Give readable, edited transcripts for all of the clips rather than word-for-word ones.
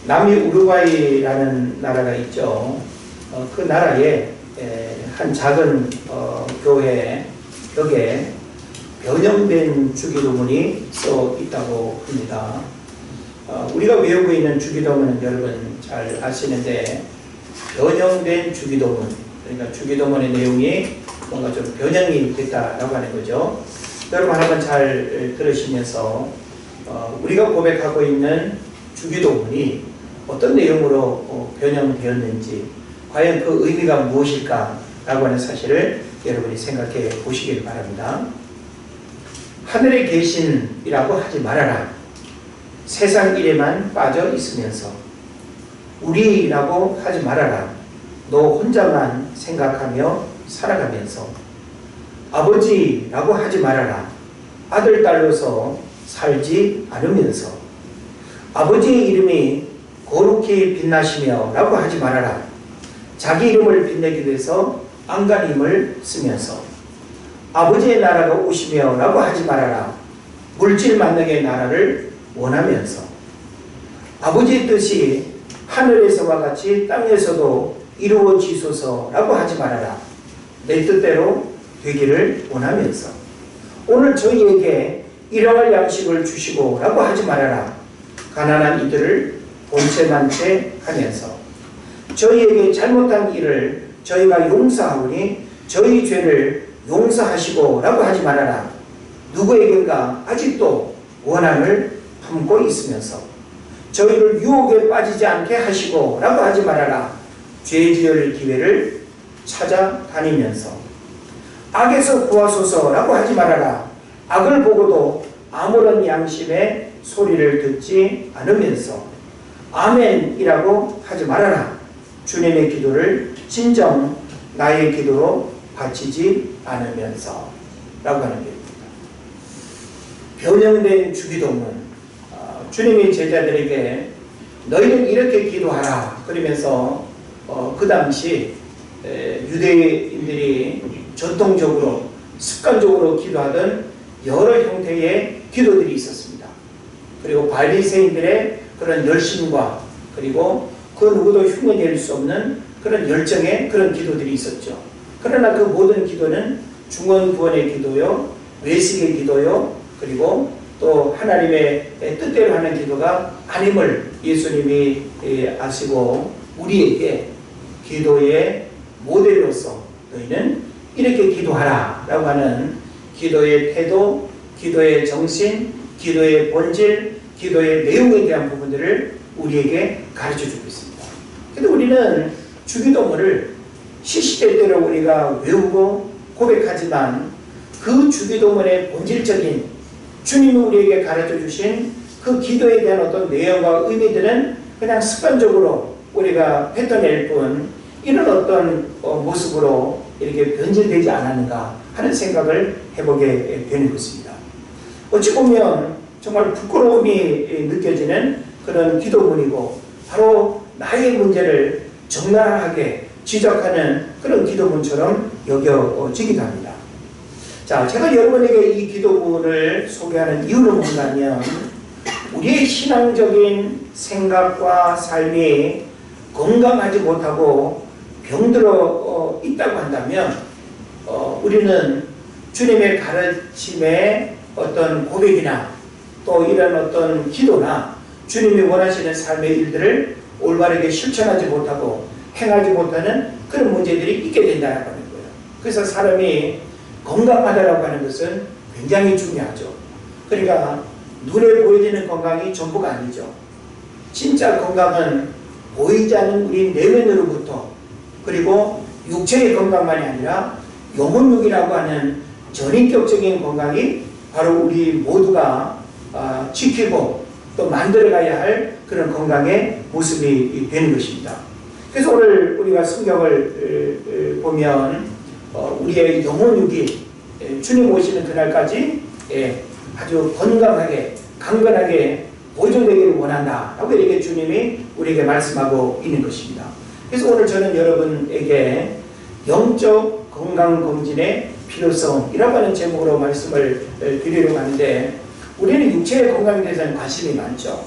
남미 우루과이라는 나라가 있죠. 그 나라에 한 작은 교회 벽에 변형된 주기도문이 써 있다고 합니다. 우리가 외우고 있는 주기도문은 여러분 잘 아시는데, 변형된 주기도문, 그러니까 주기도문의 내용이 뭔가 좀 변형이 됐다라고 하는 거죠. 여러분 한번 잘 들으시면서 우리가 고백하고 있는 주기도문이 어떤 내용으로 변형되었는지, 과연 그 의미가 무엇일까 라고 하는 사실을 여러분이 생각해 보시길 바랍니다. 하늘에 계신이라고 하지 말아라. 세상 일에만 빠져 있으면서. 우리라고 하지 말아라. 너 혼자만 생각하며 살아가면서. 아버지라고 하지 말아라. 아들, 딸로서 살지 않으면서. 아버지의 이름이 거룩히 빛나시며 라고 하지 말아라. 자기 이름을 빛내기 위해서 안간힘을 쓰면서. 아버지의 나라가 오시며 라고 하지 말아라. 물질 만능의 나라를 원하면서. 아버지의 뜻이 하늘에서와 같이 땅에서도 이루어지소서 라고 하지 말아라. 내 뜻대로 되기를 원하면서. 오늘 저희에게 일용할 양식을 주시고 라고 하지 말아라. 가난한 이들을 본체만체 하면서. 저희에게 잘못한 일을 저희가 용서하오니 저희 죄를 용서하시고 라고 하지 말아라. 누구에겐가 아직도 원한을 품고 있으면서. 저희를 유혹에 빠지지 않게 하시고 라고 하지 말아라. 죄 지을 기회를 찾아다니면서. 악에서 구하소서 라고 하지 말아라. 악을 보고도 아무런 양심의 소리를 듣지 않으면서. 아멘이라고 하지 말아라. 주님의 기도를 진정 나의 기도로 바치지 않으면서 라고 하는 겁니다. 변형된 주기도문. 주님이 제자들에게 너희는 이렇게 기도하라 그러면서 그 당시 유대인들이 전통적으로 습관적으로 기도하던 여러 형태의 기도들이 있었습니다. 그리고 바리새인들의 그런 열심과 그리고 그 누구도 흉내낼 수 없는 그런 열정의 그런 기도들이 있었죠. 그러나 그 모든 기도는 중언부언의 기도요, 외식의 기도요, 그리고 또 하나님의 뜻대로 하는 기도가 아님을 예수님이 아시고 우리에게 기도의 모델로서 너희는 이렇게 기도하라 라고 하는 기도의 태도, 기도의 정신, 기도의 본질, 기도의 내용에 대한 부분들을 우리에게 가르쳐주고 있습니다. 그런데 우리는 주기도문을 시시때때로 우리가 외우고 고백하지만 그 주기도문의 본질적인 주님이 우리에게 가르쳐주신 그 기도에 대한 어떤 내용과 의미들은 그냥 습관적으로 우리가 뱉어낼 뿐 이런 어떤 모습으로 이렇게 변질되지 않았는가 하는 생각을 해보게 되는 것입니다. 어찌 보면 정말 부끄러움이 느껴지는 그런 기도문이고 바로 나의 문제를 적나라하게 지적하는 그런 기도문처럼 여겨지기도 합니다. 자, 제가 여러분에게 이 기도문을 소개하는 이유는 뭔가 하면 우리의 신앙적인 생각과 삶이 건강하지 못하고 병들어 있다고 한다면 우리는 주님의 가르침의 어떤 고백이나 또 이런 어떤 기도나 주님이 원하시는 삶의 일들을 올바르게 실천하지 못하고 행하지 못하는 그런 문제들이 있게 된다는 거예요. 그래서 사람이 건강하다라고 하는 것은 굉장히 중요하죠. 그러니까 눈에 보여지는 건강이 전부가 아니죠. 진짜 건강은 보이지 않는 우리 내면으로부터 그리고 육체의 건강만이 아니라 영혼육이라고 하는 전인격적인 건강이 바로 우리 모두가 지키고 또 만들어가야 할 그런 건강의 모습이 되는 것입니다. 그래서 오늘 우리가 성경을 보면 우리의 영혼육이 주님 오시는 그날까지 아주 건강하게 강건하게 보존되기를 원한다 라고 이렇게 주님이 우리에게 말씀하고 있는 것입니다. 그래서 오늘 저는 여러분에게 영적 건강검진의 필요성이라고 하는 제목으로 말씀을 드리려고 하는데 우리는 육체의 건강에 대해서는 관심이 많죠.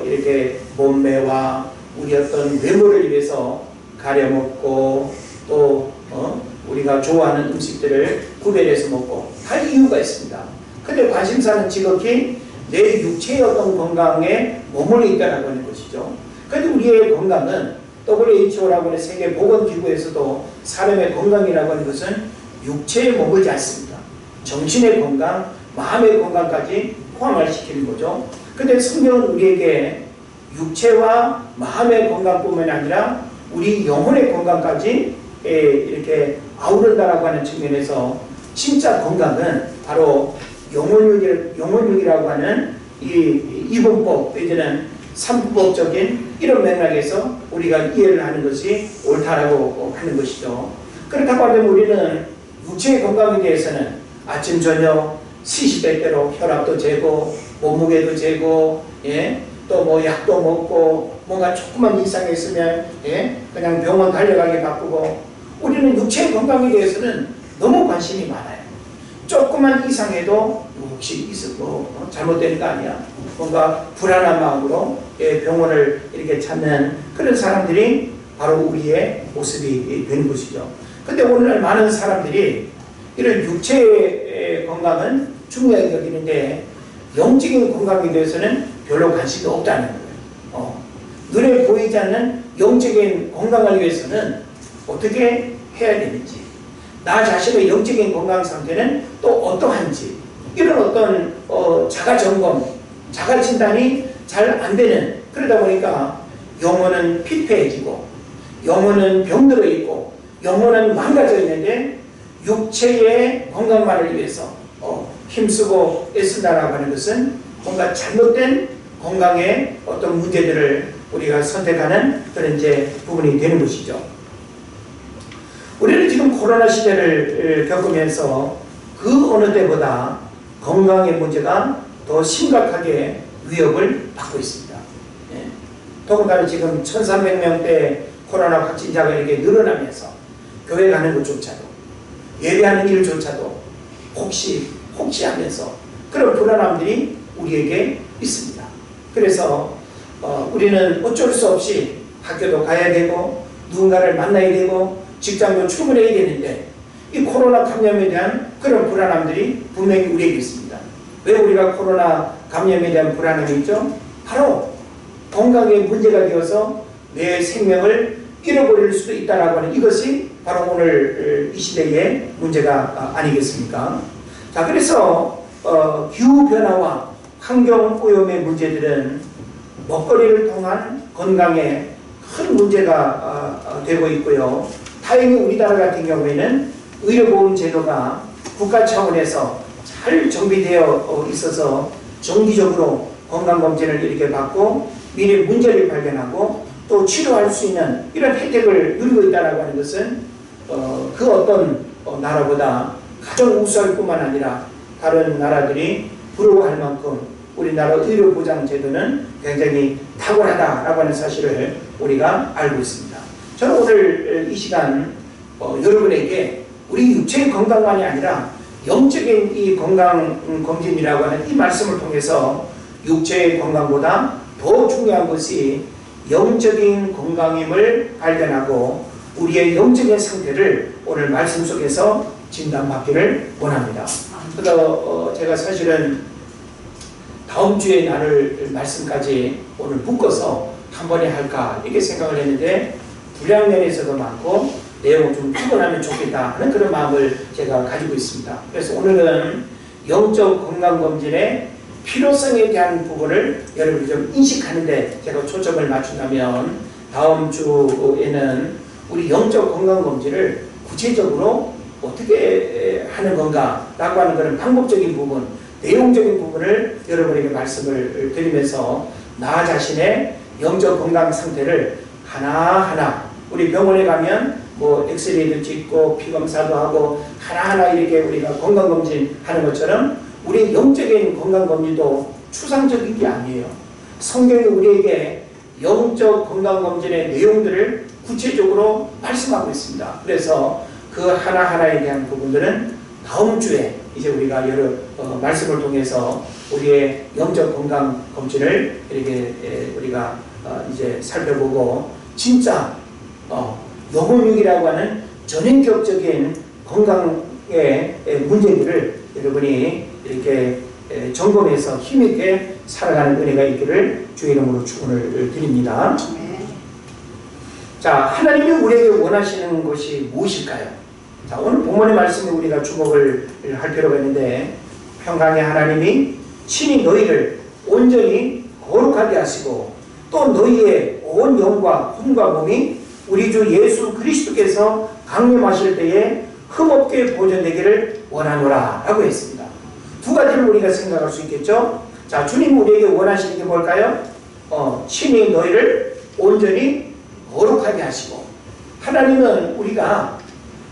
이렇게 몸매와 우리 어떤 외모를 위해서 가려먹고 또 우리가 좋아하는 음식들을 구별해서 먹고 할 이유가 있습니다. 근데 관심사는 지극히 내 육체의 어떤 건강에 머물러 있다라고 하는 것이죠. 근데 우리의 건강은 WHO라고 하는 세계보건기구에서도 사람의 건강이라고 하는 것은 육체에 머물지 않습니다. 정신의 건강, 마음의 건강까지 포함을 시키는 거죠. 근데 성경은 우리에게 육체와 마음의 건강뿐만 아니라 우리 영혼의 건강까지 이렇게 아우른다라고 하는 측면에서 진짜 건강은 바로 영혼육이라고 하는 이 이분법 내지는 삼부법적인 이런 맥락에서 우리가 이해를 하는 것이 옳다라고 하는 것이죠. 그렇다고 하면 우리는 육체의 건강에 대해서는 아침 저녁 시시때때로 혈압도 재고 몸무게도 재고 또 뭐 약도 먹고 뭔가 조금만 이상이 있으면 그냥 병원 달려가기 바쁘고 우리는 육체의 건강에 대해서는 너무 관심이 많아요. 조금만 이상해도 혹시 잘못되는 거 아니야? 뭔가 불안한 마음으로 병원을 이렇게 찾는 그런 사람들이 바로 우리의 모습이 되는 것이죠. 근데 오늘날 많은 사람들이 이런 육체의 건강은 중요하게 여기는데 영적인 건강에 대해서는 별로 관심이 없다는 거예요. 눈에 보이지 않는 영적인 건강을 위해서는 어떻게 해야 되는지, 나 자신의 영적인 건강 상태는 또 어떠한지, 이런 어떤 자가 점검, 자가 진단이 잘 안 되는, 그러다 보니까 영혼은 피폐해지고 영혼은 병들어 있고 영혼은 망가져 있는데 육체의 건강만을 위해서 힘쓰고 애쓴다라고 하는 것은 뭔가 잘못된 건강의 어떤 문제들을 우리가 선택하는 그런 이제 부분이 되는 것이죠. 우리는 지금 코로나 시대를 겪으면서 그 어느 때보다 건강의 문제가 더 심각하게 위협을 받고 있습니다. 더군다나 지금 1300명대 코로나 확진자가 이렇게 늘어나면서 교회 가는 것조차도 예배하는 일조차도 혹시 하면서 그런 불안함들이 우리에게 있습니다. 그래서 우리는 어쩔 수 없이 학교도 가야 되고 누군가를 만나야 되고 직장도 출근해야 되는데 이 코로나 감염에 대한 그런 불안함들이 분명히 우리에게 있습니다. 왜 우리가 코로나 감염에 대한 불안함이 있죠? 바로 건강에 문제가 되어서 내 생명을 잃어버릴 수도 있다라고 하는 이것이 바로 오늘 이 시대의 문제가 아니겠습니까? 자, 그래서 기후변화와 환경오염의 문제들은 먹거리를 통한 건강에 큰 문제가 되고 있고요. 다행히 우리나라 같은 경우에는 의료보험 제도가 국가 차원에서 잘 정비되어 있어서 정기적으로 건강검진을 이렇게 받고 미리 문제를 발견하고 또 치료할 수 있는 이런 혜택을 누리고 있다는 하는 것은 그 어떤 나라보다 가장 우수할 뿐만 아니라 다른 나라들이 부러워할 만큼 우리나라 의료보장제도는 굉장히 탁월하다라고 하는 사실을 우리가 알고 있습니다. 저는 오늘 이 시간 여러분에게 우리 육체의 건강만이 아니라 영적인 이 건강검진이라고 하는 이 말씀을 통해서 육체의 건강보다 더 중요한 것이 영적인 건강임을 발견하고 우리의 영적인 상태를 오늘 말씀 속에서 진단받기를 원합니다. 그래서 제가 사실은 다음 주에 나눌 말씀까지 오늘 묶어서 한 번에 할까 이렇게 생각을 했는데 분량 면에서도 많고 내용을 좀 추론하면 좋겠다 하는 그런 마음을 제가 가지고 있습니다. 그래서 오늘은 영적 건강검진의 필요성에 대한 부분을 여러분이 좀 인식하는데 제가 초점을 맞춘다면 다음 주에는 우리 영적 건강검진을 구체적으로 어떻게 하는 건가 라고 하는 그런 방법적인 부분, 내용적인 부분을 여러분에게 말씀을 드리면서 나 자신의 영적 건강 상태를 하나하나 우리 병원에 가면 뭐 엑스레이도 찍고 피검사도 하고 하나하나 이렇게 우리가 건강검진 하는 것처럼 우리 영적인 건강검진도 추상적인 게 아니에요. 성경이 우리에게 영적 건강검진의 내용들을 구체적으로 말씀하고 있습니다. 그래서 그 하나하나에 대한 부분들은 다음 주에 이제 우리가 여러 말씀을 통해서 우리의 영적 건강 검진을 이렇게 우리가 이제 살펴보고 진짜 영혼육이라고 하는 전인격적인 건강의 문제들을 여러분이 이렇게 점검해서 힘있게 살아가는 은혜가 있기를 주의 이름으로 축원을 드립니다. 자, 하나님이 우리에게 원하시는 것이 무엇일까요? 자, 오늘 본문의 말씀에 우리가 주목을 할 필요가 있는데, 평강의 하나님이 친히 너희를 온전히 거룩하게 하시고 또 너희의 온 영과 혼과 몸이 우리 주 예수 그리스도께서 강림하실 때에 흠없게 보존되기를 원하노라 라고 했습니다. 두 가지를 우리가 생각할 수 있겠죠. 자, 주님 우리에게 원하시는 게 뭘까요? 친히 너희를 온전히 거룩하게 하시고, 하나님은 우리가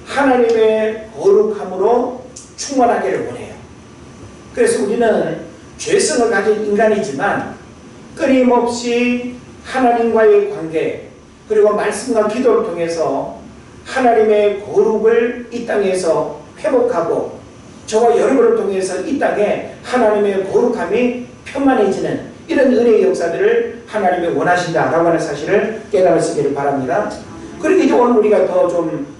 하나님의 거룩함으로 충만하기를 원해요. 그래서 우리는 죄성을 가진 인간이지만 끊임없이 하나님과의 관계, 그리고 말씀과 기도를 통해서 하나님의 거룩을 이 땅에서 회복하고 저와 여러분을 통해서 이 땅에 하나님의 거룩함이 편만해지는 이런 은혜의 역사들을 하나님이 원하신다라고 하는 사실을 깨달으시기를 바랍니다. 그렇게 이제 오늘 우리가 더 좀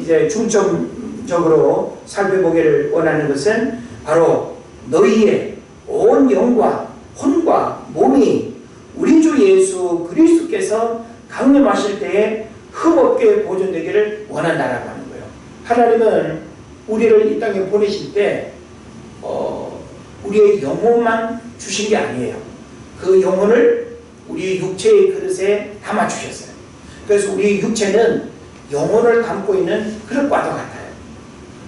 이제 중점적으로 살펴보기를 원하는 것은 바로 너희의 온 영과 혼과 몸이 우리 주 예수 그리스도께서 강림하실 때에 흠없게 보존되기를 원한다라고 하는 거예요. 하나님은 우리를 이 땅에 보내실 때 우리의 영혼만 주신 게 아니에요. 그 영혼을 우리 육체의 그릇에 담아 주셨어요. 그래서 우리 육체는 영혼을 담고 있는 그릇과도 같아요.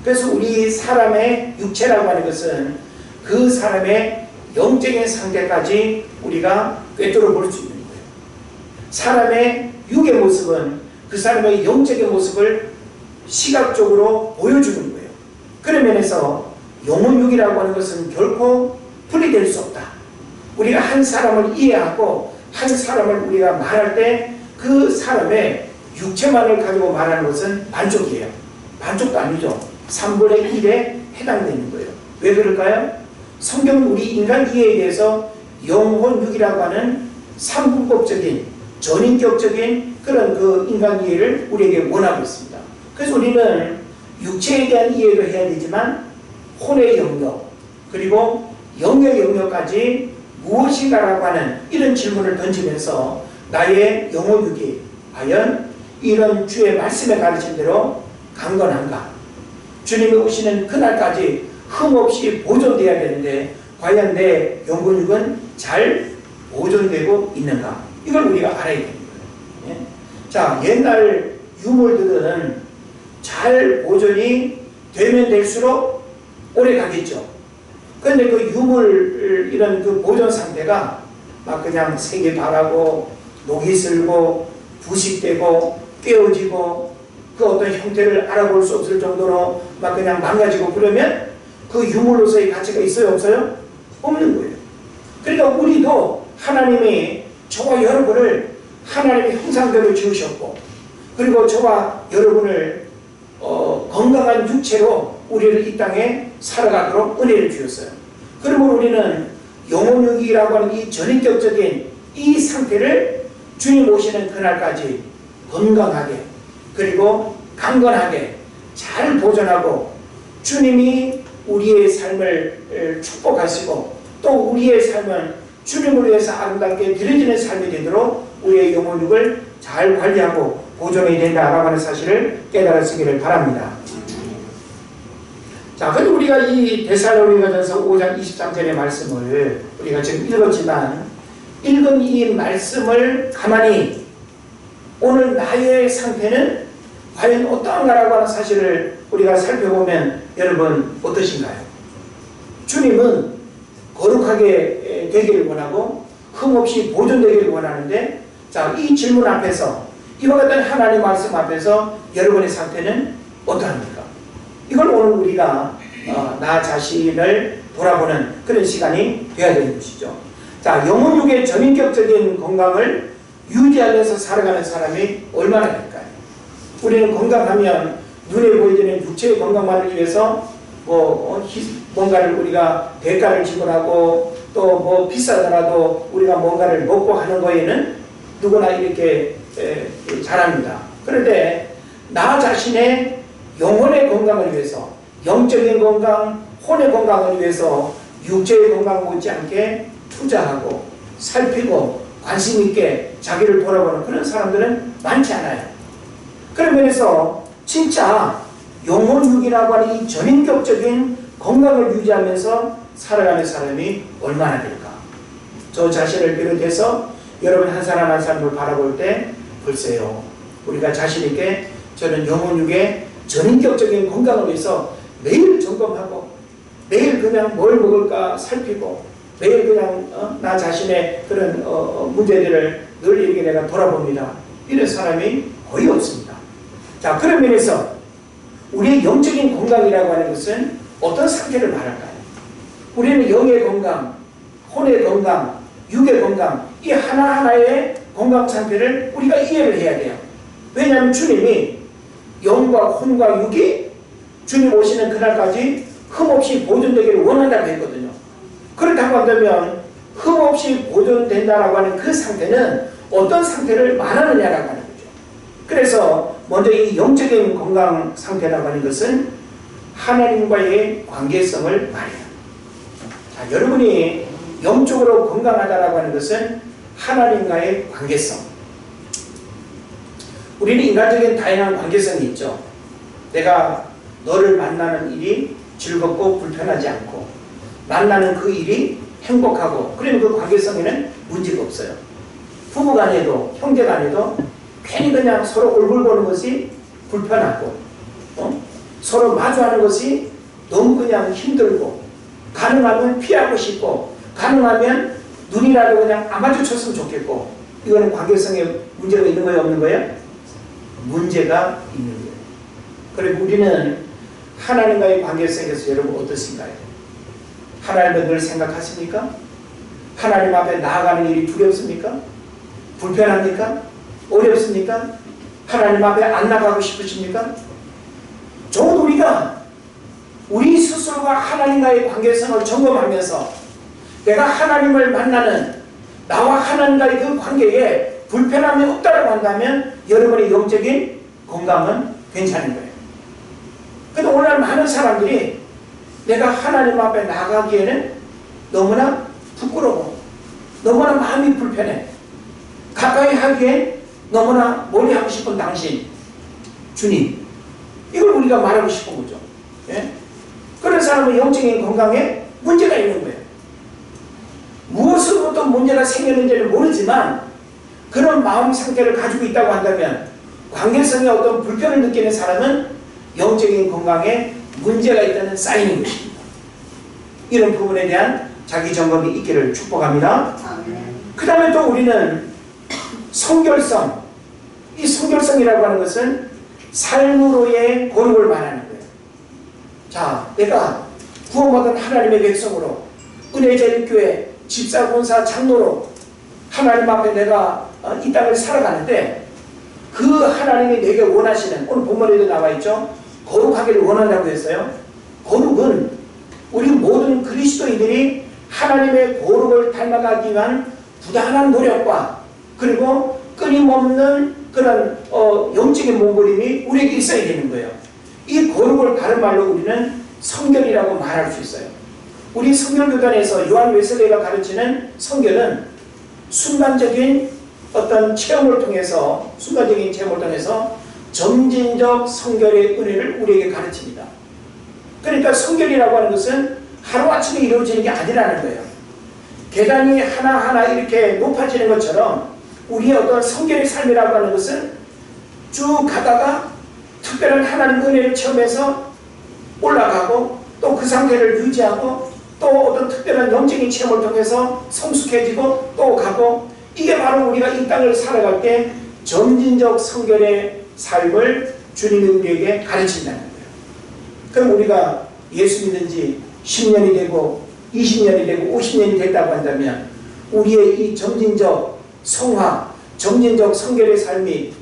그래서 우리 사람의 육체라고 하는 것은 그 사람의 영적인 상태까지 우리가 꿰뚫어 볼 수 있는 거예요. 사람의 육의 모습은 그 사람의 영적인 모습을 시각적으로 보여주는 거예요. 그런 면에서 영혼육이라고 하는 것은 결코 분리될 수 없다. 우리가 한 사람을 이해하고 한 사람을 우리가 말할 때 그 사람의 육체만을 가지고 말하는 것은 반쪽이에요. 반쪽도 아니죠. 3분의 1에 해당되는 거예요. 왜 그럴까요? 성경은 우리 인간 이해에 대해서 영혼육이라고 하는 삼분법적인 전인격적인 그런 그 인간 이해를 우리에게 원하고 있습니다. 그래서 우리는 육체에 대한 이해도 해야 되지만 혼의 영역 그리고 영의 영역까지 무엇인가라고 하는 이런 질문을 던지면서 나의 영혼육이 과연 이런 주의 말씀에 가르친 대로 강건한가? 주님이 오시는 그날까지 흠없이 보존되어야 되는데 과연 내 영혼육은 잘 보존되고 있는가? 이걸 우리가 알아야 되는 거예요. 예? 자, 옛날 유물들은 잘 보존이 되면 될수록 오래 가겠죠. 그런데 그 유물 이런 그 보존 상태가 막 그냥 색이 바라고 녹이 슬고 부식되고 깨어지고 그 어떤 형태를 알아볼 수 없을 정도로 막 그냥 망가지고 그러면 그 유물로서의 가치가 있어요 없어요? 없는 거예요. 그러니까 우리도 하나님이 저와 여러분을 하나님의 형상대로 지으셨고 그리고 저와 여러분을 건강한 육체로 우리를 이 땅에 살아가도록 은혜를 주셨어요. 그러므로 우리는 영혼육이라고 하는 이 전인격적인 이 상태를 주님 오시는 그날까지 건강하게 그리고 강건하게 잘 보존하고 주님이 우리의 삶을 축복하시고 또 우리의 삶은 주님을 위해서 아름답게 드려지는 삶이 되도록 우리의 영혼육을 잘 관리하고 보존해야 된다라고 하는 사실을 깨달으시기를 바랍니다. 자, 그리고 우리가 이 데살로니가전서 5장 23절의 말씀을 우리가 지금 읽었지만 읽은 이 말씀을 가만히 오늘 나의 상태는 과연 어떠한가라고 하는 사실을 우리가 살펴보면 여러분 어떠신가요? 주님은 거룩하게 되기를 원하고 흠없이 보존되기를 원하는데 자, 이 질문 앞에서 이와 같은 하나님의 말씀 앞에서 여러분의 상태는 어떠합니까? 이걸 오늘 우리가 나 자신을 돌아보는 그런 시간이 되어야 되는 것이죠. 자, 영혼육의 전인격적인 건강을 유지하면서 살아가는 사람이 얼마나 될까요? 우리는 건강하면 눈에 보이는 육체의 건강만을 위해서 뭔가를 우리가 대가를 지불하고 또 뭐 비싸더라도 우리가 뭔가를 먹고 하는 거에는 누구나 이렇게 잘합니다. 그런데 나 자신의 영혼의 건강을 위해서, 영적인 건강, 혼의 건강을 위해서 육체의 건강 못지않게 투자하고 살피고 관심 있게 자기를 돌아보는 그런 사람들은 많지 않아요. 그런 면에서 진짜 영혼육이라고 하는 이 전인격적인 건강을 유지하면서 살아가는 사람이 얼마나 될까? 저 자신을 비롯해서 여러분 한 사람 한 사람을 바라볼 때 글쎄요, 우리가 자신 있게 저는 영혼육의 전인격적인 건강을 위해서 매일 점검하고 매일 그냥 뭘 먹을까 살피고 매일 그냥 나 자신의 그런 문제들을 늘 이렇게 내가 돌아봅니다. 이런 사람이 거의 없습니다. 자, 그런 면에서 우리의 영적인 건강이라고 하는 것은 어떤 상태를 말할까요? 우리는 영의 건강, 혼의 건강, 육의 건강, 이 하나하나의 건강 상태를 우리가 이해를 해야 돼요. 왜냐하면 주님이 영과 혼과 육이 주님 오시는 그날까지 흠없이 보존되기를 원한다고 했거든요. 그렇다고 한다면 흠없이 보존된다라고 하는 그 상태는 어떤 상태를 말하느냐라고 하는 거죠. 그래서 먼저 이 영적인 건강 상태라고 하는 것은 하나님과의 관계성을 말해요. 자, 여러분이 영적으로 건강하다라고 하는 것은 하나님과의 관계성. 우리는 인간적인 다양한 관계성이 있죠. 내가 너를 만나는 일이 즐겁고 불편하지 않고 만나는 그 일이 행복하고 그러면 그 관계성에는 문제가 없어요. 부부간에도 형제간에도 괜히 그냥 서로 얼굴 보는 것이 불편하고 서로 마주하는 것이 너무 그냥 힘들고 가능하면 피하고 싶고 가능하면 눈이라도 그냥 안 마주쳤으면 좋겠고 이거는 관계성에 문제가 있는 거예요? 없는 거예요? 문제가 있는 거예요. 그리고 우리는 하나님과의 관계성에서 여러분 어떻습니까? 하나님을 늘 생각하십니까? 하나님 앞에 나아가는 일이 두렵습니까? 불편합니까? 어렵습니까? 하나님 앞에 안 나가고 싶으십니까? 적어도 우리가 우리 스스로가 하나님과의 관계성을 점검하면서 내가 하나님을 만나는 나와 하나님과의 그 관계에 불편함이 없다고 한다면 여러분의 영적인 건강은 괜찮은 거예요. 그런데 오늘 많은 사람들이 내가 하나님 앞에 나가기에는 너무나 부끄러워, 너무나 마음이 불편해, 가까이 하기엔 너무나 멀리 하고 싶은 당신, 주님, 이걸 우리가 말하고 싶은 거죠. 예? 그런 사람은 영적인 건강에 문제가 있는 거예요. 무엇으로부터 문제가 생겼는지는 모르지만 그런 마음 상태를 가지고 있다고 한다면 관계성에 어떤 불편을 느끼는 사람은 영적인 건강에 문제가 있다는 사인인 것입니다. 이런 부분에 대한 자기 점검이 있기를 축복합니다. 그 다음에 또 우리는 성결성, 이 성결성이라고 하는 것은 삶으로의 거룩을 말하는 거예요. 자, 내가 구원받은 하나님의 백성으로 은혜제일교회 집사, 권사, 장로로 하나님 앞에 내가 이 땅을 살아가는데 그 하나님이 내게 원하시는, 오늘 본문에도 나와 있죠, 거룩하기를 원한다고 했어요. 거룩은 우리 모든 그리스도인들이 하나님의 거룩을 닮아가기 위한 부단한 노력과 그리고 끊임없는 그런 영적인 몸부림이 우리에게 있어야 되는 거예요. 이 거룩을 다른 말로 우리는 성결이라고 말할 수 있어요. 우리 성결교단에서 요한 웨슬레이가 가르치는 성결은 순간적인 어떤 체험을 통해서 점진적 성결의 은혜를 우리에게 가르칩니다. 그러니까 성결이라고 하는 것은 하루아침에 이루어지는 게 아니라는 거예요. 계단이 하나하나 이렇게 높아지는 것처럼 우리의 어떤 성결의 삶이라고 하는 것은 쭉 가다가 특별한 하나님 은혜를 체험해서 올라가고 또 그 상태를 유지하고 또 어떤 특별한 영적인 체험을 통해서 성숙해지고 또 가고, 이게 바로 우리가 이 땅을 살아갈 때 점진적 성결의 삶을 주님이 우리에게 가르친다는 거예요. 그럼 우리가 예수 믿은 지 10년이 되고 20년이 되고 50년이 됐다고 한다면 우리의 이 점진적 성화, 점진적 성결의 삶이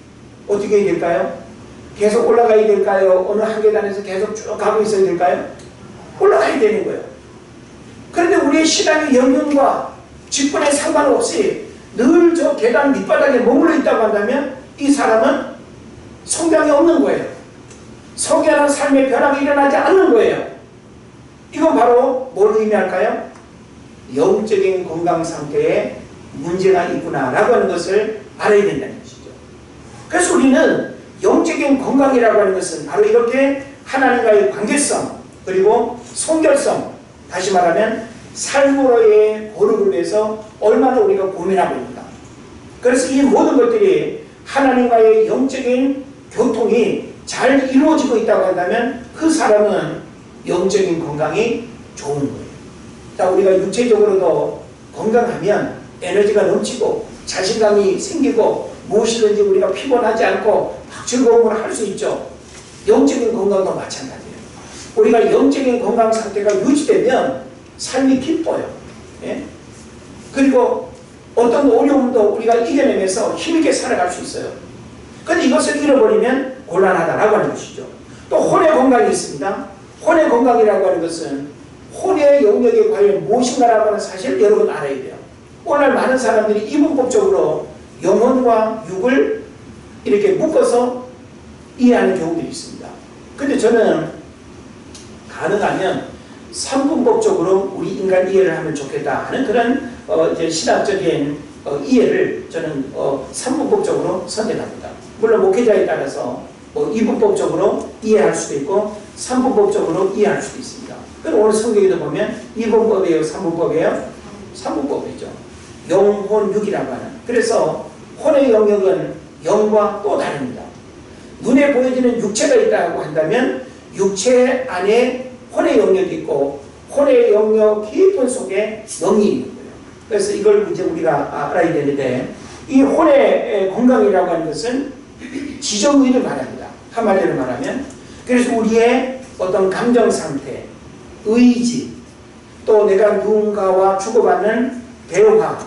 어떻게 될까요? 계속 올라가야 될까요? 어느 한 계단에서 계속 쭉 가고 있어야 될까요? 올라가야 되는 거예요. 그런데 우리의 신앙의 영역과 직분에 상관없이 늘 저 계단 밑바닥에 머물러 있다고 한다면 이 사람은 성장이 없는 거예요. 성결한 삶의 변화가 일어나지 않는 거예요. 이건 바로 뭘 의미할까요? 영적인 건강 상태에 문제가 있구나라고 하는 것을 알아야 된다는 것이죠. 그래서 우리는 영적인 건강이라고 하는 것은 바로 이렇게 하나님과의 관계성, 그리고 성결성, 다시 말하면 삶으로의 거룩을 위해서 얼마나 우리가 고민하고 있는가. 그래서 이 모든 것들이 하나님과의 영적인 교통이 잘 이루어지고 있다고 한다면 그 사람은 영적인 건강이 좋은 거예요. 자, 우리가 육체적으로도 건강하면 에너지가 넘치고 자신감이 생기고 무엇이든지 우리가 피곤하지 않고 즐거움을 할 수 있죠. 영적인 건강도 마찬가지예요. 우리가 영적인 건강 상태가 유지되면 삶이 기뻐요. 예? 그리고 어떤 어려움도 우리가 이겨내면서 힘있게 살아갈 수 있어요. 그런데 이것을 잃어버리면 곤란하다라고 하는 것이죠. 또 혼의 건강이 있습니다. 혼의 건강이라고 하는 것은 혼의 영역에 과연 무엇인가라고 하는 사실을 여러분 알아야 돼요. 오늘 많은 사람들이 이분법적으로 영혼과 육을 이렇게 묶어서 이해하는 경우들이 있습니다. 근데 저는 가능하면 삼분법적으로 우리 인간 이해를 하면 좋겠다 하는 그런 이제 신학적인 이해를 저는 삼분법적으로 선택합니다. 물론 목회자에 따라서 이분법적으로 이해할 수도 있고 삼분법적으로 이해할 수도 있습니다. 그럼 오늘 성경에도 보면 이분법이에요, 삼분법이에요? 삼분법이죠. 영혼 육이라고 하는. 그래서 혼의 영역은 영과 또 다릅니다. 눈에 보여지는 육체가 있다고 한다면 육체 안에 혼의 영역이 있고 혼의 영역 깊은 속에 영이 있는 거예요. 그래서 이걸 이제 우리가 알아야 되는데 이 혼의 건강이라고 하는 것은 지정의를 말합니다. 한마디로 말하면 그래서 우리의 어떤 감정 상태, 의지, 또 내가 누군가와 주고받는 대화,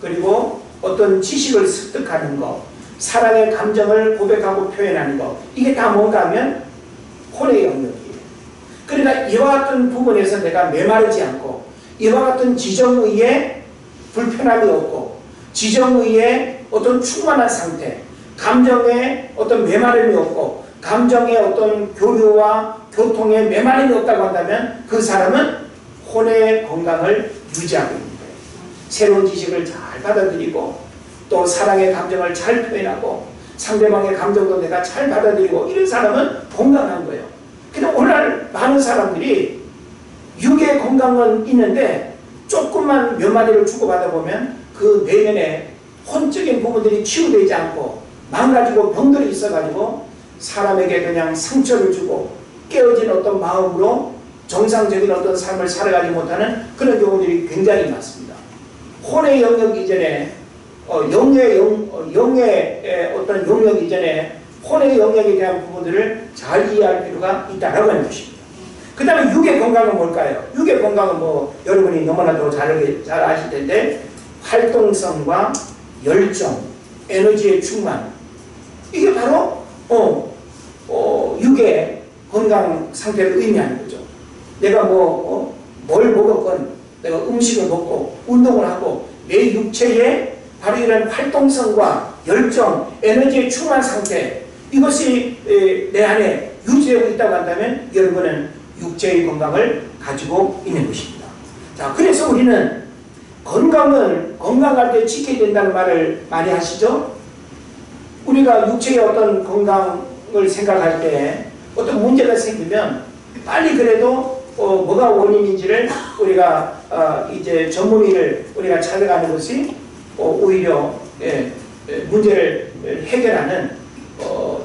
그리고 어떤 지식을 습득하는 것, 사랑의 감정을 고백하고 표현하는 것, 이게 다 뭔가 하면 혼의 영역이에요. 그러니까 이와 같은 부분에서 내가 메마르지 않고 이와 같은 지정의에 불편함이 없고 지정의에 어떤 충만한 상태, 감정에 어떤 메마름이 없고 감정의 어떤 교류와 교통에 메마름이 없다고 한다면 그 사람은 혼의 건강을 유지하고 있는 거예요. 새로운 지식을 잘 받아들이고 또 사랑의 감정을 잘 표현하고 상대방의 감정도 내가 잘 받아들이고 이런 사람은 건강한 거예요. 근데 오늘 많은 사람들이 육의 건강은 있는데 조금만 몇 마디를 주고받아 보면 그 내면에 혼적인 부분들이 치유되지 않고 망가지고 병들이 있어가지고 사람에게 그냥 상처를 주고 깨어진 어떤 마음으로 정상적인 어떤 삶을 살아가지 못하는 그런 경우들이 굉장히 많습니다. 혼의 영역 이전에 영의 어떤 영역 이전에 혼의 영역에 대한 부분들을 잘 이해할 필요가 있다라고 하는 것입니다. 그 다음에 육의 건강은 뭘까요? 육의 건강은 여러분이 너무나도 잘 아실 텐데 활동성과 열정, 에너지의 충만, 이게 바로 육의 건강 상태를 의미하는 거죠. 내가 뭘 먹었건 내가 음식을 먹고 운동을 하고 내 육체에 바로 이런 활동성과 열정, 에너지의 충만 상태, 이것이 내 안에 유지되고 있다고 한다면 여러분은 육체의 건강을 가지고 있는 것입니다. 자, 그래서 우리는 건강은 건강할 때 지켜야 된다는 말을 많이 하시죠? 우리가 육체의 어떤 건강을 생각할 때 어떤 문제가 생기면 빨리 그래도 뭐가 원인인지를 우리가 이제 전문의를 우리가 찾아가는 것이 오히려 문제를 해결하는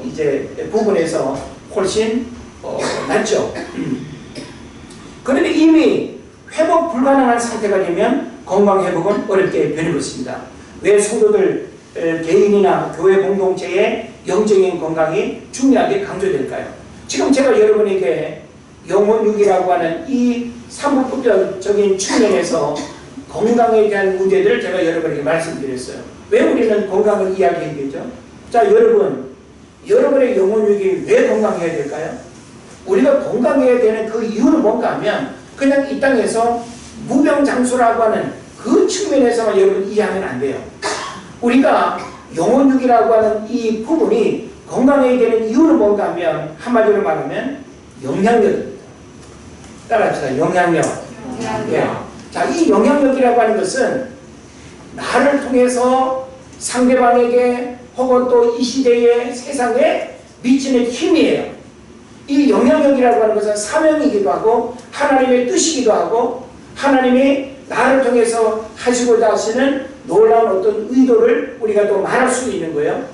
이제 부분에서 훨씬 낫죠. 그런데 이미 회복 불가능한 상태가 되면 건강 회복은 어렵게 되는 것입니다. 왜 성도들 개인이나 교회 공동체의 영적인 건강이 중요하게 강조될까요? 지금 제가 여러분에게 영혼육이라고 하는 이 삼분법적인 측면에서 건강에 대한 문제들을 제가 여러분에게 말씀드렸어요. 왜 우리는 건강을 이야기해야 되죠? 자, 여러분의 영혼육이 왜 건강해야 될까요? 우리가 건강해야 되는 그 이유는 뭔가 하면 그냥 이 땅에서 무병장수라고 하는 그 측면에서만 여러분 이해하면 안 돼요. 우리가 영혼육이라고 하는 이 부분이 건강해야 되는 이유는 뭔가 하면 한마디로 말하면 영향력입니다. 따라합시다. 영향력. 예. 자, 이 영향력이라고 하는 것은 나를 통해서 상대방에게 혹은 또 이 시대의 세상에 미치는 힘이에요. 이 영향력이라고 하는 것은 사명이기도 하고 하나님의 뜻이기도 하고 하나님이 나를 통해서 하시고자 하시는 놀라운 어떤 의도를 우리가 또 말할 수 있는 거예요.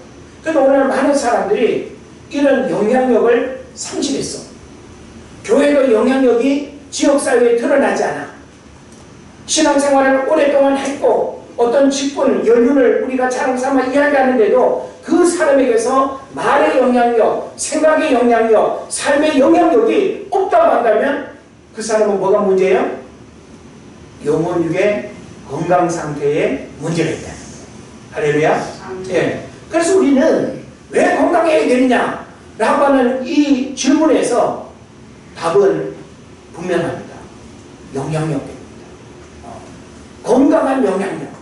그런데 오늘 많은 사람들이 이런 영향력을 상실했어. 교회의 영향력이 지역사회에 드러나지 않아. 신앙생활을 오랫동안 했고 어떤 직분, 연륜을 우리가 자랑 삼아 이야기하는데도 그 사람에게서 말의 영향력, 생각의 영향력, 삶의 영향력이 없다고 한다면 그 사람은 뭐가 문제예요? 영혼육의 건강 상태에 문제가 있다. 할렐루야. 예. 그래서 우리는 왜 건강해야 되느냐 라고 하는 이 질문에서 답은 분명합니다. 영향력입니다. 건강한 영향력.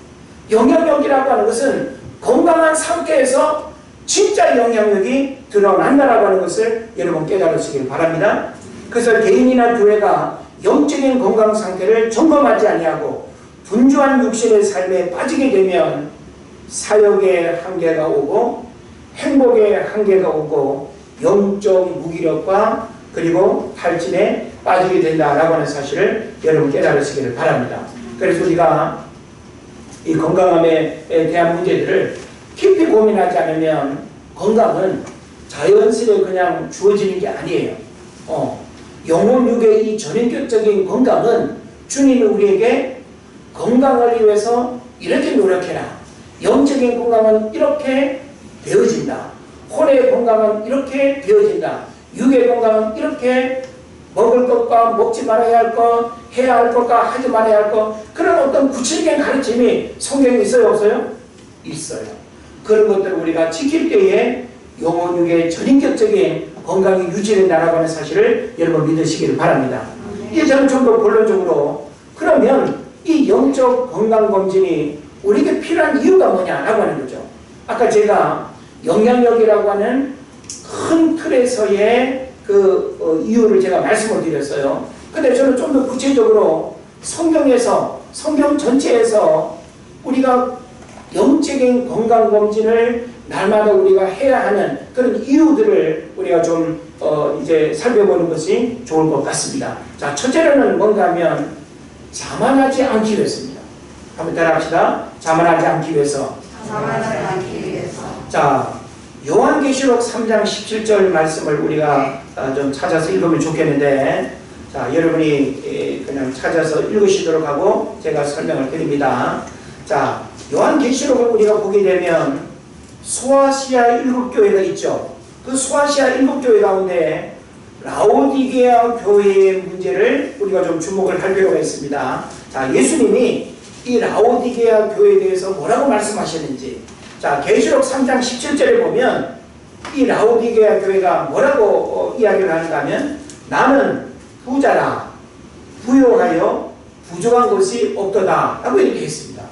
영향력이라고 하는 것은 건강한 상태에서 진짜 영향력이 드러난다라고 하는 것을 여러분 깨달으시길 바랍니다. 그래서 개인이나 교회가 영적인 건강 상태를 점검하지 아니하고 분주한 육신의 삶에 빠지게 되면 사역의 한계가 오고 행복의 한계가 오고 영적 무기력과 그리고 탈진에 빠지게 된다라고 하는 사실을 여러분 깨달으시기를 바랍니다. 그래서 우리가 이 건강함에 대한 문제들을 깊이 고민하지 않으면 건강은 자연스레 그냥 주어지는 게 아니에요. 영혼육의 이 전인격적인 건강은 주님이 우리에게 건강을 위해서 이렇게 노력해라. 영적인 건강은 이렇게 되어진다. 혼의 건강은 이렇게 되어진다. 육의 건강은 이렇게 먹을 것과 먹지 말아야 할 것, 해야 할 것과 하지 말아야 할 것, 그런 어떤 구체적인 가르침이 성경에 있어요, 없어요? 있어요. 그런 것들을 우리가 지킬 때에 영혼육의 전인격적인 건강이 유지된다라고 하는 사실을 여러분 믿으시기를 바랍니다. 이제 저는 좀 더 본론적으로 그러면 이 영적 건강검진이 우리에게 필요한 이유가 뭐냐라고 하는 거죠. 아까 제가 영향력이라고 하는 큰 틀에서의 이유를 제가 말씀을 드렸어요. 근데 저는 좀 더 구체적으로 성경 전체에서 우리가 영적인 건강검진을 날마다 우리가 해야 하는 그런 이유들을 우리가 좀 이제 살펴보는 것이 좋을 것 같습니다. 자, 첫째로는 뭔가 하면 자만하지 않기 위해서입니다. 한번 따라합시다. 자만하지 않기 위해서. 자, 요한계시록 3장 17절 말씀을 우리가 좀 찾아서 읽으면 좋겠는데, 자, 여러분이 그냥 찾아서 읽으시도록 하고 제가 설명을 드립니다. 자, 요한계시록을 우리가 보게 되면 소아시아 7교회가 있죠. 그 소아시아 7교회 가운데 라오디게아 교회의 문제를 우리가 좀 주목을 할 필요가 있습니다. 자, 예수님이 이 라오디게아 교회에 대해서 뭐라고 말씀하셨는지, 자, 계시록 3장 17절에 보면 이 라오디게아 교회가 뭐라고 이야기를 하는가 하면 나는 부자라 부요하여 부족한 것이 없도다 라고 이렇게 했습니다.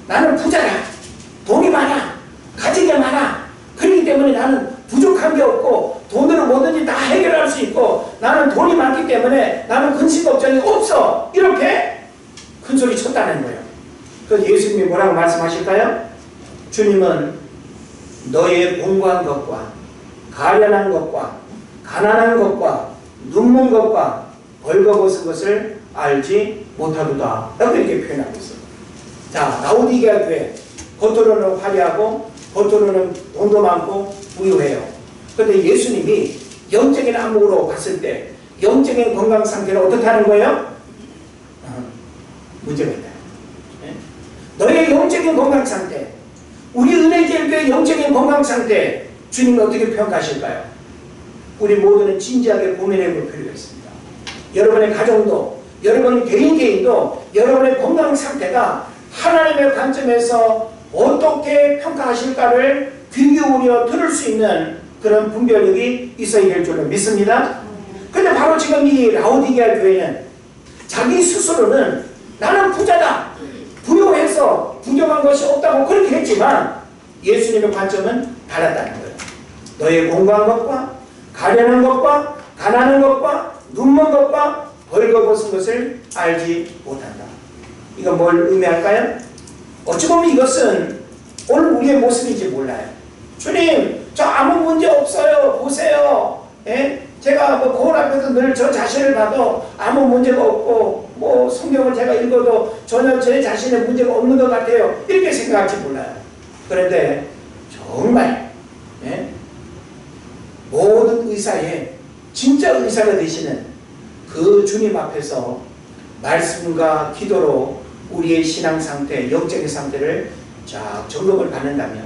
나는 부자라, 돈이 많아, 가진 게 많아, 그렇기 때문에 나는 부족한 게 없고 돈으로 뭐든지 다 해결할 수 있고 나는 돈이 많기 때문에 나는 근심 걱정이 없어, 이렇게 큰 소리 쳤다는 거예요. 그래서 예수님이 뭐라고 말씀하실까요? 주님은 너의 공고한 것과 가련한 것과 가난한 것과 눈먼 것과 벌거벗은 것을 알지 못하도다 라고 이렇게 표현하고 있어요. 자, 라오디게아 교회 겉으로는 화려하고 겉으로는 돈도 많고 부유해요. 그런데 예수님이 영적인 안목으로 봤을 때 영적인 건강 상태는 어떻게 하는 거예요? 문제가 있다. 네? 너의 영적인 건강 상태, 우리 은혜제일교회 영적인 건강 상태 주님이 어떻게 평가하실까요? 우리 모두는 진지하게 고민해 볼 필요가 있습니다. 여러분의 가정도, 여러분 개인도 여러분의 건강 상태가 하나님의 관점에서 어떻게 평가하실까를 귀 기울여 들을 수 있는 그런 분별력이 있어야 될 줄로 믿습니다. 근데 바로 지금 이 라오디게아 교회는 자기 스스로는 나는 부자다, 부유해서 부정한 것이 없다고 그렇게 했지만 예수님의 관점은 달랐다는 거예요. 너의 공부한 것과 가련한 것과 가난한 것과 눈먼 것과 벌거벗은 것을 알지 못한다. 이건 뭘 의미할까요? 어찌 보면 이것은 오늘 우리의 모습인지 몰라요. 주님, 저 아무 문제 없어요. 보세요. 예? 제가 뭐 거울 앞에서 늘 저 자신을 봐도 아무 문제가 없고, 뭐 성경을 제가 읽어도 전혀 제 자신의 문제가 없는 것 같아요. 이렇게 생각할지 몰라요. 그런데 정말 예? 모든 의사의 진짜 의사가 되시는 그 주님 앞에서 말씀과 기도로 우리의 신앙 상태, 영적인 상태를 쫙 점검을 받는다면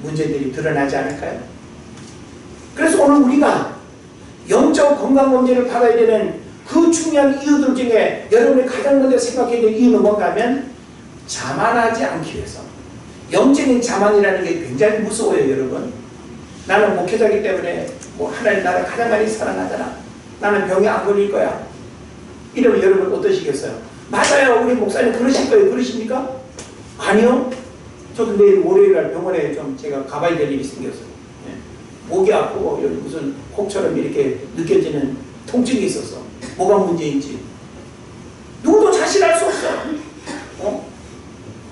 문제들이 드러나지 않을까요? 그래서 오늘 우리가 영적 건강검진을 받아야 되는 그 중요한 이유들 중에 여러분이 가장 먼저 생각해야 될 이유는 뭔가 하면 자만하지 않기 위해서. 영적인 자만이라는 게 굉장히 무서워요, 여러분. 나는 목회자이기 때문에 뭐 하나님 나를 가장 많이 사랑하잖아. 나는 병에 안 걸릴 거야. 이러면 여러분 어떠시겠어요? 맞아요. 우리 목사님 그러실 거예요. 그러십니까? 아니요. 저도 내일 월요일날 병원에 좀 제가 가봐야 될 일이 생겼어요. 예. 목이 아프고 여기 무슨 혹처럼 이렇게 느껴지는 통증이 있어서 뭐가 문제인지 누구도 자신할 수 없어.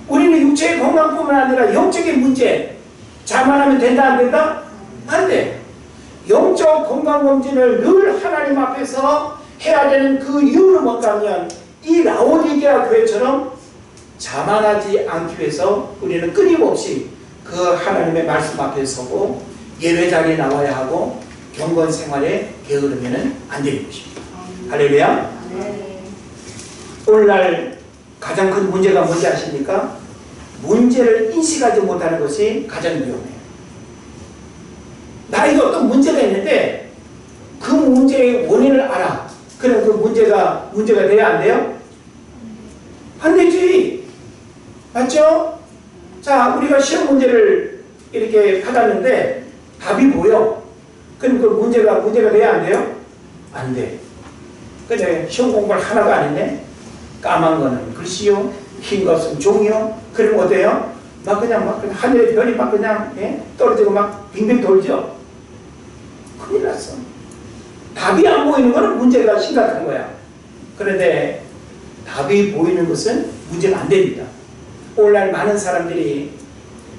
우리는 육체의 건강뿐만 아니라 영적인 문제 자만하면 된다 안 된다? 안 돼. 영적 건강검진을 늘 하나님 앞에서 해야 되는 그 이유는 뭔가 하면 이 라오디게아 교회처럼 자만하지 않기 위해서 우리는 끊임없이 그 하나님의 말씀 앞에 서고 예배 자리에 나와야 하고 경건 생활에 게으르면 안 되는 것입니다. 할렐루야. 오늘날 가장 큰 문제가 뭔지 아십니까? 문제를 인식하지 못하는 것이 가장 위험해요. 나에게 어떤 문제가 있는데 그 문제의 원인을 알아. 그럼 그 문제가 돼야 안 돼요? 안 되지. 맞죠? 자, 우리가 시험 문제를 이렇게 받았는데 답이 보여. 그럼 그 문제가 돼야 안 돼요? 안 돼. 근데 시험 공부를 하나가 아닌데 까만 거는 글씨요, 흰 것은 종이요. 그럼 어때요? 막 그냥 하늘의 별이 막 그냥 떨어지고 막 빙빙 돌죠. 큰일 났어. 답이 안 보이는 것은 문제가 심각한 거야. 그런데 답이 보이는 것은 문제가 안 됩니다. 오늘날 많은 사람들이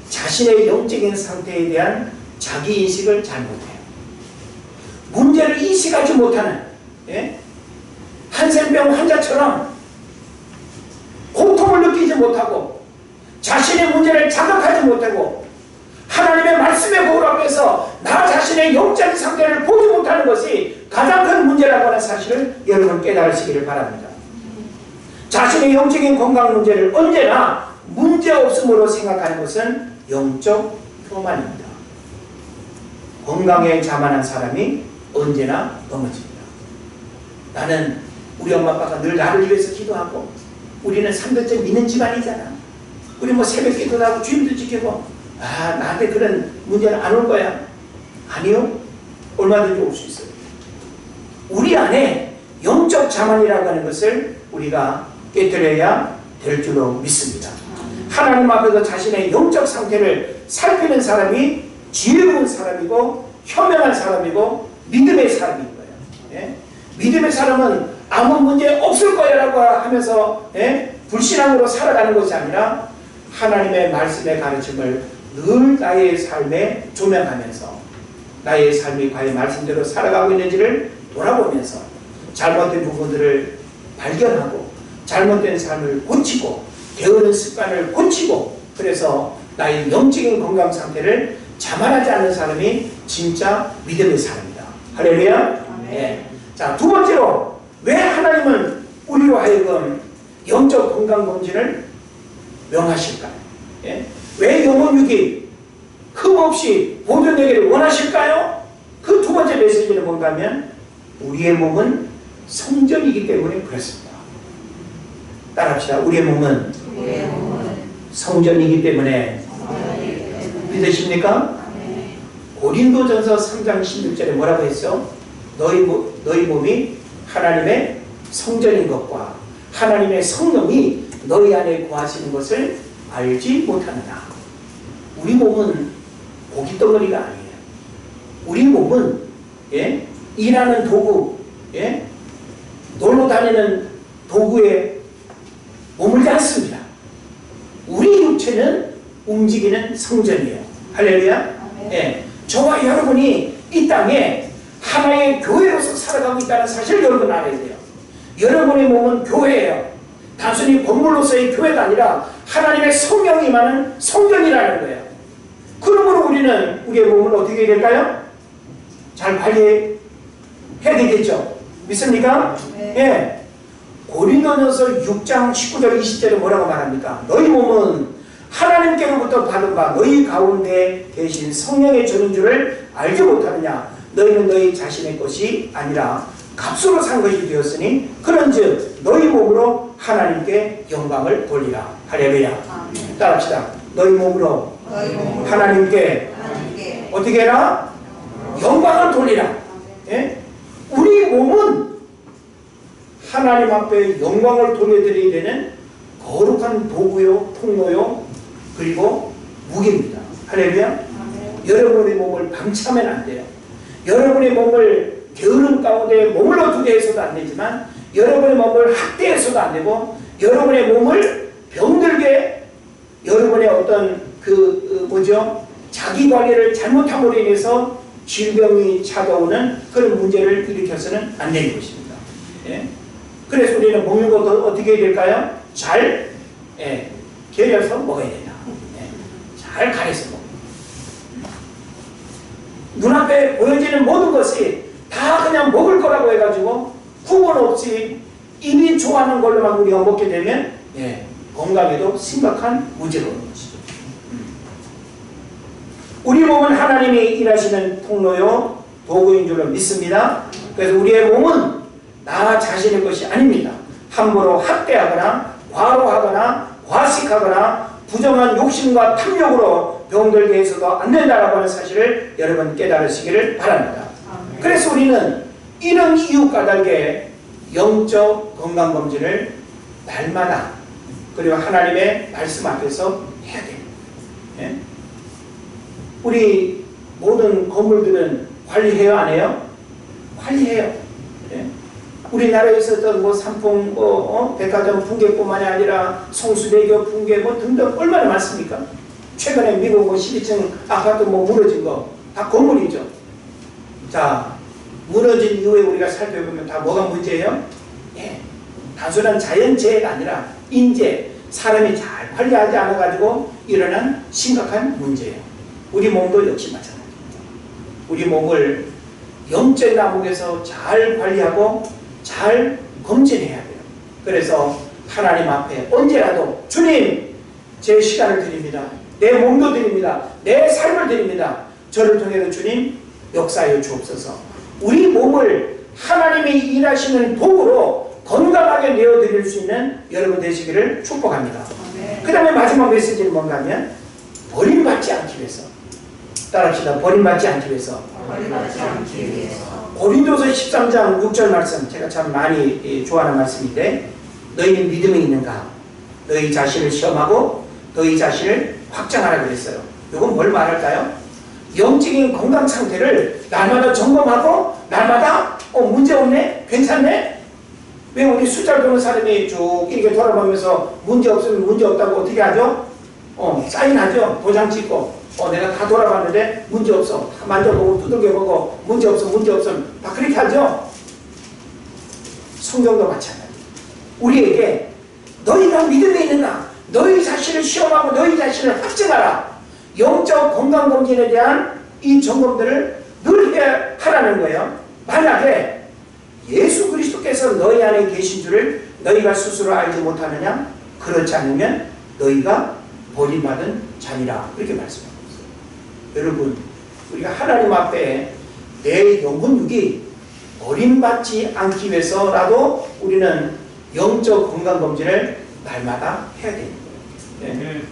자신의 영적인 상태에 대한 자기인식을 잘 못해요. 문제를 인식하지 못하는 한센병 환자처럼 고통을 느끼지 못하고 자신의 문제를 자각하지 못하고 하나님의 말씀의 거울 앞에서 나 자신의 영적인 상태를 보지 못하는 것이 가장 큰 문제라고 하는 사실을 여러분 깨달으시기를 바랍니다. 자신의 영적인 건강 문제를 언제나 문제없음으로 생각하는 것은 영적 교만입니다. 건강에 자만한 사람이 언제나 넘어집니다. 나는 우리 엄마 아빠가 늘 나를 위해서 기도하고 우리는 3대째 믿는 집안이잖아. 우리 뭐 새벽 기도도 하고 주임도 지키고 나한테 그런 문제는 안 올 거야. 아니요. 얼마든지 올 수 있어요. 우리 안에 영적 자만이라고 하는 것을 우리가 깨뜨려야 될 줄로 믿습니다. 하나님 앞에서 자신의 영적 상태를 살피는 사람이 지혜로운 사람이고 현명한 사람이고 믿음의 사람인 거예요. 믿음의 사람은 아무 문제 없을 거야 라고 하면서 불신앙으로 살아가는 것이 아니라 하나님의 말씀의 가르침을 늘 나의 삶에 조명하면서 나의 삶이 과연 말씀대로 살아가고 있는지를 돌아보면서 잘못된 부분들을 발견하고 잘못된 삶을 고치고 게으른 습관을 고치고 그래서 나의 영적인 건강 상태를 자만하지 않는 사람이 진짜 믿음의 사람이다. 할렐루야. 네. 자, 두 번째로 왜 하나님은 우리로 하여금 영적 건강 검진을 명하실까요? 왜 영혼육이 흠없이 보존되기를 원하실까요? 그 두 번째 메시지는 뭔가 하면 우리의 몸은 성전이기 때문에 그렇습니다. 따라합시다. 우리의 몸은 성전이기 때문에 믿으십니까? 고린도전서 3장 16절에 뭐라고 했어? 너희 몸이 하나님의 성전인 것과 하나님의 성령이 너희 안에 거하시는 것을 알지 못하느냐. 우리 몸은 고깃덩어리가 아니에요. 우리 몸은 일하는 도구, 놀러 다니는 도구에 머물지 않습니다. 우리 육체는 움직이는 성전이에요. 할렐루야. 저와 여러분이 이 땅에 하나의 교회로서 살아가고 있다는 사실을 여러분 알아야 돼요. 여러분의 몸은 교회예요. 단순히 건물로서의 교회가 아니라 하나님의 성령이 임하는 성전이라는 거예요. 그러므로 우리는 우리의 몸을 어떻게 해야 될까요? 잘 관리해야 되겠죠. 믿습니까? 네. 고린도전서 6장 19절 20절에 뭐라고 말합니까? 너희 몸은 하나님께로부터 받은 바 너희 가운데 계신 성령의 전인 줄을 알지 못하느냐. 너희는 너희 자신의 것이 아니라 값으로 산 것이 되었으니 그런즉 너희 몸으로 하나님께 영광을 돌리라. 할렐루야. 따라합시다. 너희 몸으로 하나님께 어떻게 해라? 영광을 돌리라. 우리 몸은 하나님 앞에 영광을 돌려드리게 되는 거룩한 도구요, 통로요, 그리고 무기입니다. 할렐루야. 여러분의 몸을 방치하면 안 돼요. 여러분의 몸을 게으름 가운데 머물러 두게 해서도 안 되지만, 여러분의 몸을 학대해서도 안 되고, 여러분의 몸을 병들게, 여러분의 어떤 자기 관리를 잘못함으로 인해서 질병이 찾아오는 그런 문제를 일으켜서는 안 되는 것입니다. 그래서 우리는 먹는 것도 어떻게 해야 될까요? 잘 계려서 먹어야 된다. 잘 가려서 먹어야 된다. 눈앞에 보여지는 모든 것이 다 그냥 먹을 거라고 해가지고 구분 없이 입이 좋아하는 걸로만 우리가 먹게 되면 건강에도 심각한 문제가 오는 것이죠. 우리 몸은 하나님이 일하시는 통로요, 도구인 줄로 믿습니다. 그래서 우리의 몸은 나 자신의 것이 아닙니다. 함부로 학대하거나 과로하거나 과식하거나 부정한 욕심과 탐욕으로 병들게 해서도 안 된다라고 하는 사실을 여러분 깨달으시기를 바랍니다. 그래서 우리는 이런 이유 까닭에 영적 건강검진을 날마다 그리고 하나님의 말씀 앞에서 해야 됩니다. 우리 모든 건물들은 관리해요, 안 해요? 관리해요. 우리나라에 있었던 상품, 백화점 붕괴뿐만이 아니라 성수대교 붕괴 등등 얼마나 많습니까? 최근에 미국 12층 아파트 무너진 거 다 건물이죠. 자, 무너진 이후에 우리가 살펴보면 다 뭐가 문제예요? 단순한 자연재해가 아니라 인재, 사람이 잘 관리하지 않아가지고 일어난 심각한 문제예요. 우리 몸도 역시 마찬가지입니다. 우리 몸을 영적 나목에서 잘 관리하고 잘 검진해야 돼요. 그래서 하나님 앞에 언제라도 주님, 제 시간을 드립니다. 내 몸도 드립니다. 내 삶을 드립니다. 저를 통해서 주님 역사하여 주옵소서. 우리 몸을 하나님이 일하시는 도구로 건강하게 내어드릴 수 있는 여러분 되시기를 축복합니다. 그 다음에 마지막 메시지는 뭔가 하면 버림받지 않기 위해서. 따라합시다. 버림받지 않기 위해서. 고린도서 13장 6절 말씀, 제가 참 많이 좋아하는 말씀인데, 너희는 믿음이 있는가? 너희 자신을 시험하고 너희 자신을 확장하라 그랬어요. 이건 뭘 말할까요? 영적인 건강 상태를 날마다 점검하고 날마다 문제 없네? 괜찮네? 왜 우리 숫자를 보는 사람이 쭉 이렇게 돌아보면서 문제 없으면 문제 없다고 어떻게 하죠? 사인하죠? 도장 찍고 내가 다 돌아봤는데 문제 없어. 다 만져보고 두들겨보고 문제 없어 문제 없으면 다 그렇게 하죠? 성경도 마찬가지. 우리에게 너희가 믿음이 있느냐? 너희 자신을 시험하고 너희 자신을 확증하라. 영적 건강검진에 대한 이 점검들을 늘 하라는 거예요. 만약에 예수 그리스도께서 너희 안에 계신 줄을 너희가 스스로 알지 못하느냐? 그렇지 않으면 너희가 버림받은 자니라. 이렇게 말씀하고 있어요. 여러분, 우리가 하나님 앞에 내 영혼육이 버림받지 않기 위해서라도 우리는 영적 건강검진을 날마다 해야 됩니다.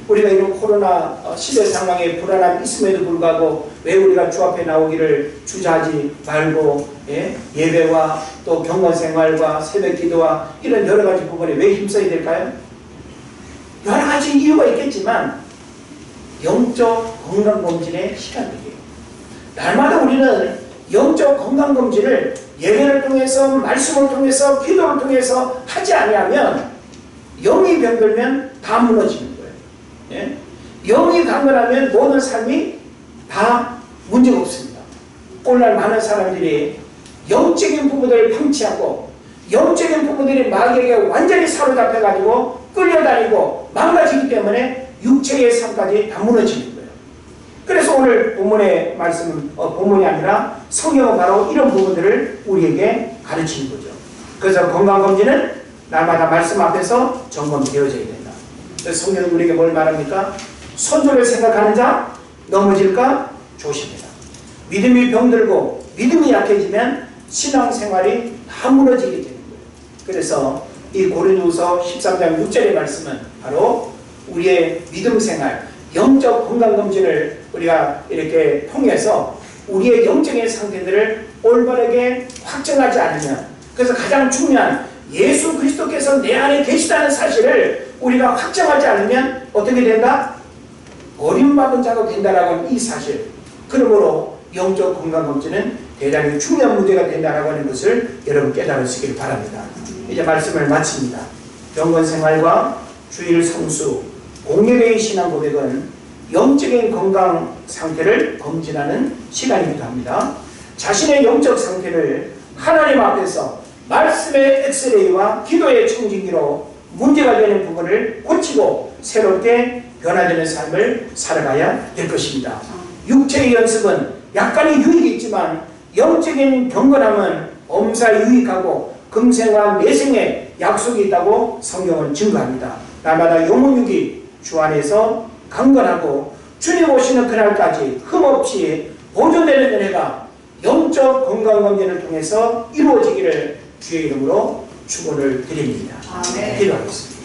우리가 이런 코로나 시대 상황에 불안함이 있음에도 불구하고 왜 우리가 주 앞에 나오기를 주저하지 말고 예배와 또 경건생활과 새벽기도와 이런 여러 가지 부분에 왜 힘써야 될까요? 여러 가지 이유가 있겠지만 영적 건강검진의 시간이에요. 날마다 우리는 영적 건강검진을 예배를 통해서 말씀을 통해서 기도를 통해서 하지 아니하면 영이 병들면 다 무너지는 거예요. 예? 영이 강건하면 모든 삶이 다 문제가 없습니다. 오늘날 많은 사람들이 영적인 부분들을 방치하고 영적인 부분들이 마귀에게 완전히 사로잡혀가지고 끌려다니고 망가지기 때문에 육체의 삶까지 다 무너지는 거예요. 그래서 오늘 본문의 말씀은 본문이 아니라 성경은 바로 이런 부분들을 우리에게 가르치는 거죠. 그래서 건강검진은 날마다 말씀 앞에서 점검되어져야 된다. 그래서 성경은 우리에게 뭘 말합니까? 선조를 생각하는 자 넘어질까 조심해라. 믿음이 병들고 믿음이 약해지면 신앙생활이 다 무너지게 되는 거예요. 그래서 이 고린도후서 13장 6절의 말씀은 바로 우리의 믿음생활, 영적 건강검진을 우리가 이렇게 통해서 우리의 영적인 상태들을 올바르게 확정하지 않으면, 그래서 가장 중요한 예수 그리스도께서 내 안에 계시다는 사실을 우리가 확정하지 않으면 어떻게 된다? 버림받은 자가 된다라고 하는 이 사실. 그러므로 영적 건강검진은 대단히 중요한 문제가 된다라고 하는 것을 여러분 깨달으시길 바랍니다. 이제 말씀을 마칩니다. 경건생활과 주일 성수, 공예배의 신앙 고백은 영적인 건강 상태를 검진하는 시간이기도 합니다. 자신의 영적 상태를 하나님 앞에서 말씀의 엑스레이와 기도의 청진기로 문제가 되는 부분을 고치고 새롭게 변화되는 삶을 살아가야 될 것입니다. 육체의 연습은 약간의 유익이 있지만 영적인 경건함은 엄사 유익하고 금생과 매생의 약속이 있다고 성경은 증거합니다. 날마다 영혼육이 주 안에서 강건하고 주님 오시는 그날까지 흠없이 보존되는 은혜가 영적 건강검진을 통해서 이루어지기를 주의 이름으로 축원을 드립니다. 아멘. 기도하겠습니다.